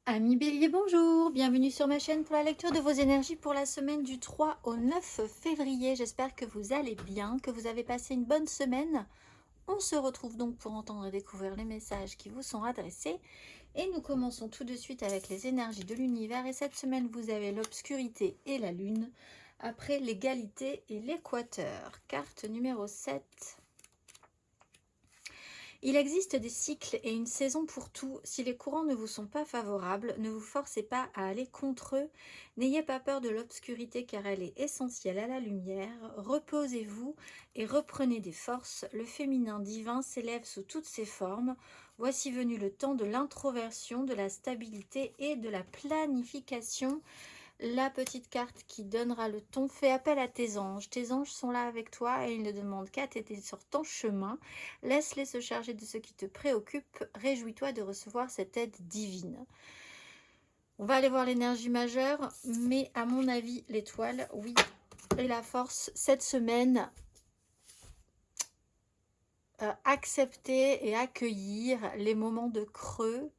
Amis Bélier, bonjour, bienvenue sur ma chaîne pour la lecture de vos énergies pour la semaine du 3 au 9 février. J'espère que vous allez bien, que vous avez passé une bonne semaine. On se retrouve donc pour entendre et découvrir les messages qui vous sont adressés. Et nous commençons tout de suite avec les énergies de l'univers. Et cette semaine, vous avez l'obscurité et la lune. Après l'égalité et l'équateur. Carte numéro 7. Il existe des cycles et une saison pour tout. Si les courants ne vous sont pas favorables, ne vous forcez pas à aller contre eux. N'ayez pas peur de l'obscurité car elle est essentielle à la lumière. Reposez-vous et reprenez des forces. Le féminin divin s'élève sous toutes ses formes. Voici venu le temps de l'introversion, de la stabilité et de la planification. La petite carte qui donnera le ton: fais appel à tes anges. Tes anges sont là avec toi et ils ne demandent qu'à t'aider sur ton chemin. Laisse-les se charger de ce qui te préoccupe. Réjouis-toi de recevoir cette aide divine. On va aller voir l'énergie majeure, mais à mon avis, l'étoile, oui, et la force, cette semaine, accepter et accueillir les moments de creux,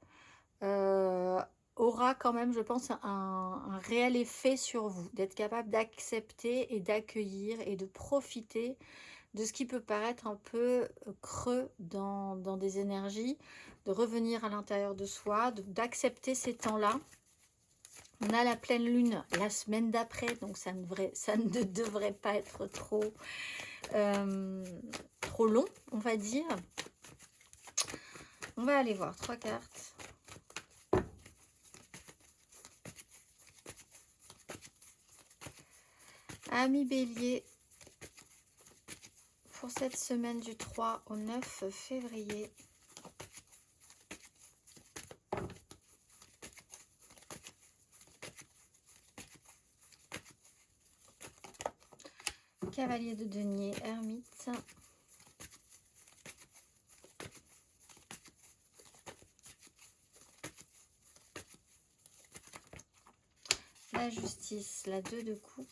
aura quand même, je pense, un réel effet sur vous, d'être capable d'accepter et d'accueillir et de profiter de ce qui peut paraître un peu creux dans des énergies, de revenir à l'intérieur de soi, d'accepter ces temps-là. On a la pleine lune la semaine d'après, donc ça ne devrait pas être trop long, on va dire. On va aller voir 3 cartes. Amis Bélier, pour cette semaine du 3 au 9 février. Cavalier de denier, ermite. La justice, la 2 de coupe.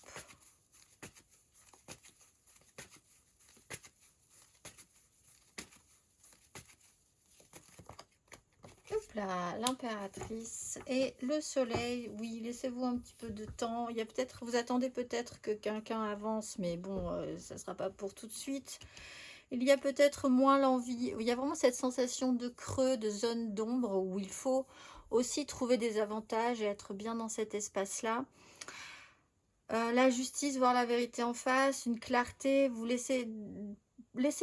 L'impératrice et le soleil. Oui, laissez-vous un petit peu de temps. Il y a peut-être, vous attendez peut-être que quelqu'un avance, mais bon, ça ne sera pas pour tout de suite. Il y a peut-être moins l'envie. Il y a vraiment cette sensation de creux, de zone d'ombre où il faut aussi trouver des avantages et être bien dans cet espace-là. La justice, voir la vérité en face, une clarté, vous laissez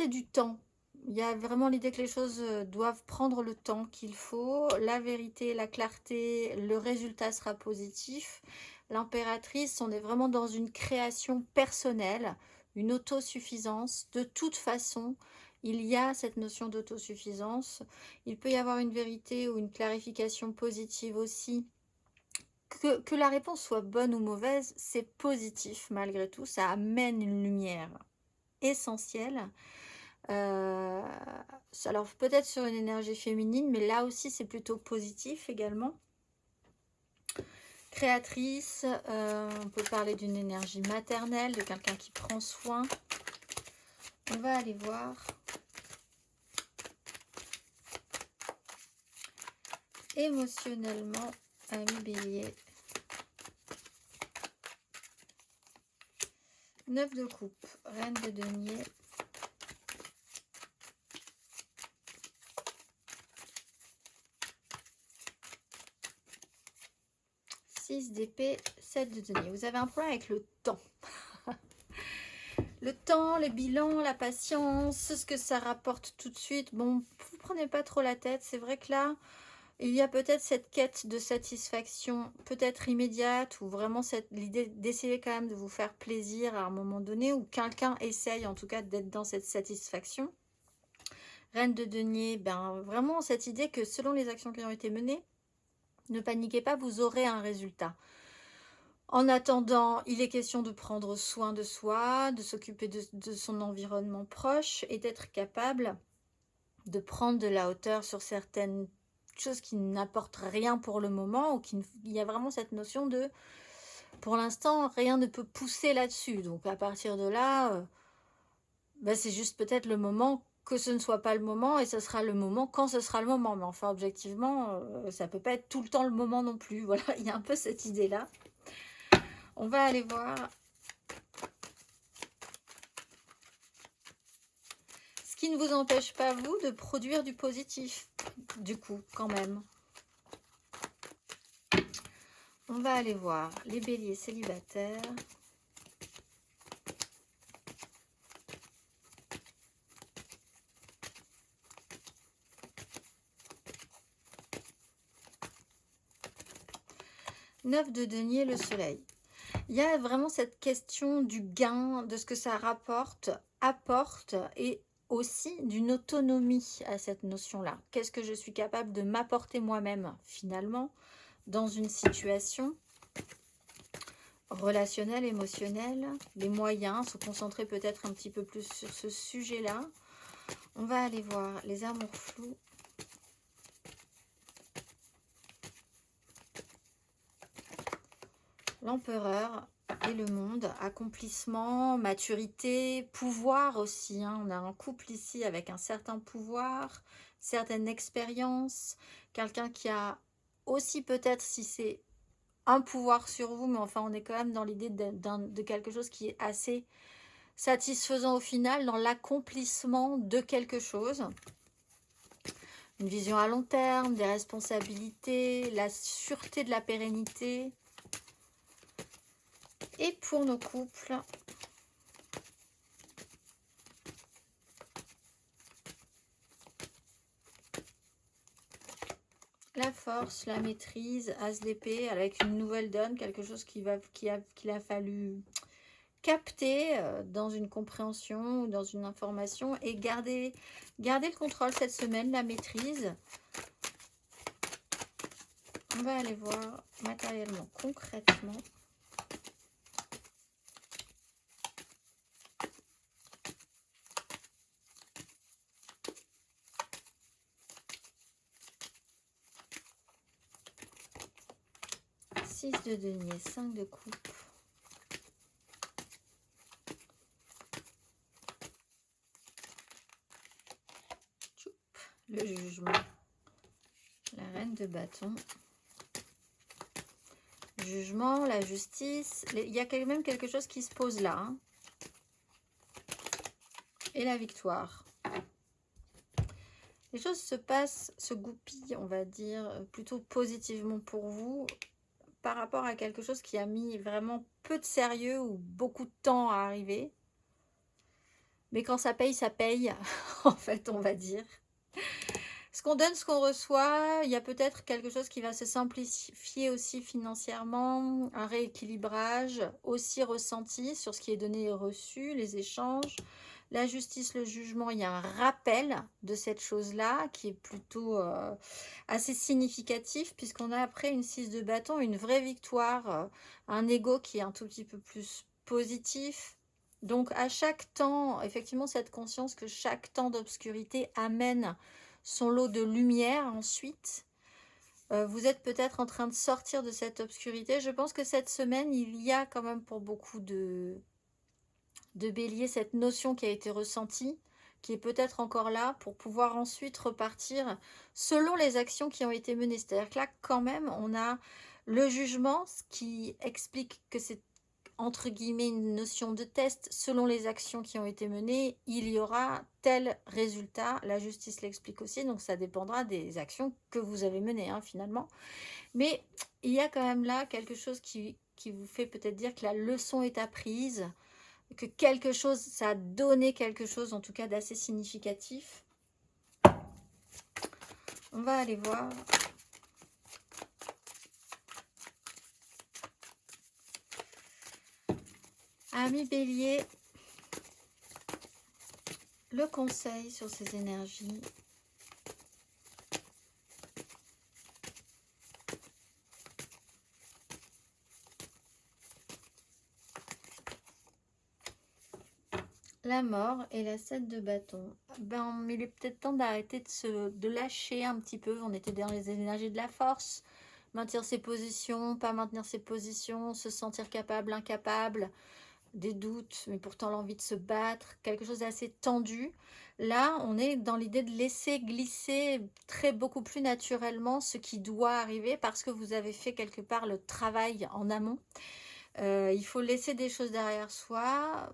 du temps. Il y a vraiment l'idée que les choses doivent prendre le temps qu'il faut. La vérité, la clarté, le résultat sera positif. L'impératrice, on est vraiment dans une création personnelle, une autosuffisance. De toute façon, il y a cette notion d'autosuffisance. Il peut y avoir une vérité ou une clarification positive aussi. Que la réponse soit bonne ou mauvaise, c'est positif malgré tout. Ça amène une lumière essentielle. Alors peut-être sur une énergie féminine, mais là aussi c'est plutôt positif également. Créatrice, on peut parler d'une énergie maternelle, de quelqu'un qui prend soin. On va aller voir. Émotionnellement, ami Bélier. 9 de coupe, reine de denier. D'épée, 7 de denier. Vous avez un problème avec le temps. Le temps, les bilans, la patience, ce que ça rapporte tout de suite. Bon, vous prenez pas trop la tête. C'est vrai que là, il y a peut-être cette quête de satisfaction, peut-être immédiate, ou vraiment l'idée d'essayer quand même de vous faire plaisir à un moment donné, ou quelqu'un essaye en tout cas d'être dans cette satisfaction. Reine de denier, ben vraiment cette idée que selon les actions qui ont été menées, ne paniquez pas, vous aurez un résultat. En attendant, il est question de prendre soin de soi, de s'occuper de son environnement proche et d'être capable de prendre de la hauteur sur certaines choses qui n'apportent rien pour le moment, ou il y a vraiment cette notion de, pour l'instant, rien ne peut pousser là-dessus. Donc à partir de là, c'est juste peut-être le moment que ce ne soit pas le moment, et ce sera le moment quand ce sera le moment. Mais enfin, objectivement, ça peut pas être tout le temps le moment non plus. Voilà, il y a un peu cette idée-là. On va aller voir ce qui ne vous empêche pas, vous, de produire du positif, du coup, quand même. On va aller voir les béliers célibataires. Neuf de denier, le soleil. Il y a vraiment cette question du gain, de ce que ça rapporte, apporte, et aussi d'une autonomie à cette notion-là. Qu'est-ce que je suis capable de m'apporter moi-même, finalement, dans une situation relationnelle, émotionnelle, les moyens, se concentrer peut-être un petit peu plus sur ce sujet-là. On va aller voir les amours flous. L'empereur et le monde, accomplissement, maturité, pouvoir aussi. Hein. On a un couple ici avec un certain pouvoir, certaine expérience, quelqu'un qui a aussi peut-être, si c'est un pouvoir sur vous, mais enfin on est quand même dans l'idée de quelque chose qui est assez satisfaisant au final, dans l'accomplissement de quelque chose. Une vision à long terme, des responsabilités, la sûreté de la pérennité. Et pour nos couples, la force, la maîtrise, as d'épée, avec une nouvelle donne, quelque chose qu'il a fallu capter dans une compréhension ou dans une information, et garder le contrôle cette semaine, la maîtrise. On va aller voir matériellement, concrètement. Six de denier, 5 de coupe. Le jugement. La reine de bâton. Jugement, la justice. Il y a quand même quelque chose qui se pose là. Hein. Et la victoire. Les choses se passent, se goupillent, on va dire, plutôt positivement pour vous, par rapport à quelque chose qui a mis vraiment peu de sérieux ou beaucoup de temps à arriver. Mais quand ça paye, en fait, on va dire. Ce qu'on donne, ce qu'on reçoit, il y a peut-être quelque chose qui va se simplifier aussi financièrement, un rééquilibrage aussi ressenti sur ce qui est donné et reçu, les échanges. La justice, le jugement, il y a un rappel de cette chose-là qui est plutôt assez significatif, puisqu'on a après une 6 de bâton, une vraie victoire, un ego qui est un tout petit peu plus positif. Donc à chaque temps, effectivement, cette conscience que chaque temps d'obscurité amène son lot de lumière ensuite. Vous êtes peut-être en train de sortir de cette obscurité. Je pense que cette semaine, il y a quand même pour beaucoup de béliers cette notion qui a été ressentie, qui est peut-être encore là pour pouvoir ensuite repartir selon les actions qui ont été menées. C'est-à-dire que là, quand même, on a le jugement, ce qui explique que c'est entre guillemets une notion de test. Selon les actions qui ont été menées, il y aura tel résultat. La justice l'explique aussi, donc ça dépendra des actions que vous avez menées hein, finalement. Mais il y a quand même là quelque chose qui vous fait peut-être dire que la leçon est apprise, que quelque chose, ça a donné quelque chose en tout cas d'assez significatif. On va aller voir. Ami Bélier, le conseil sur ces énergies. La mort et la 7 de bâton. Ben, il est peut-être temps d'arrêter de lâcher un petit peu. On était dans les énergies de la force. Maintenir ses positions, pas maintenir ses positions, se sentir capable, incapable. des doutes, mais pourtant l'envie de se battre, quelque chose d'assez tendu. Là, on est dans l'idée de laisser glisser beaucoup plus naturellement ce qui doit arriver parce que vous avez fait quelque part le travail en amont. Il faut laisser des choses derrière soi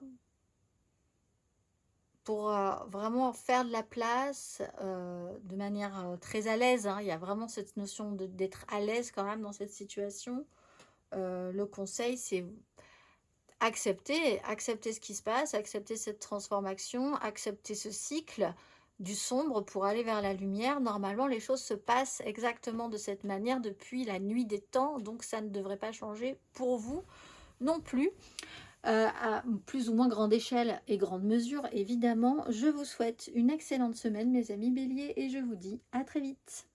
pour vraiment faire de la place de manière très à l'aise, hein. Il y a vraiment cette notion d'être à l'aise quand même dans cette situation. Le conseil, c'est accepter ce qui se passe, accepter cette transformation, accepter ce cycle du sombre pour aller vers la lumière. Normalement, les choses se passent exactement de cette manière depuis la nuit des temps, donc ça ne devrait pas changer pour vous non plus, à plus ou moins grande échelle et grande mesure, évidemment. Je vous souhaite une excellente semaine, mes amis béliers, et je vous dis à très vite.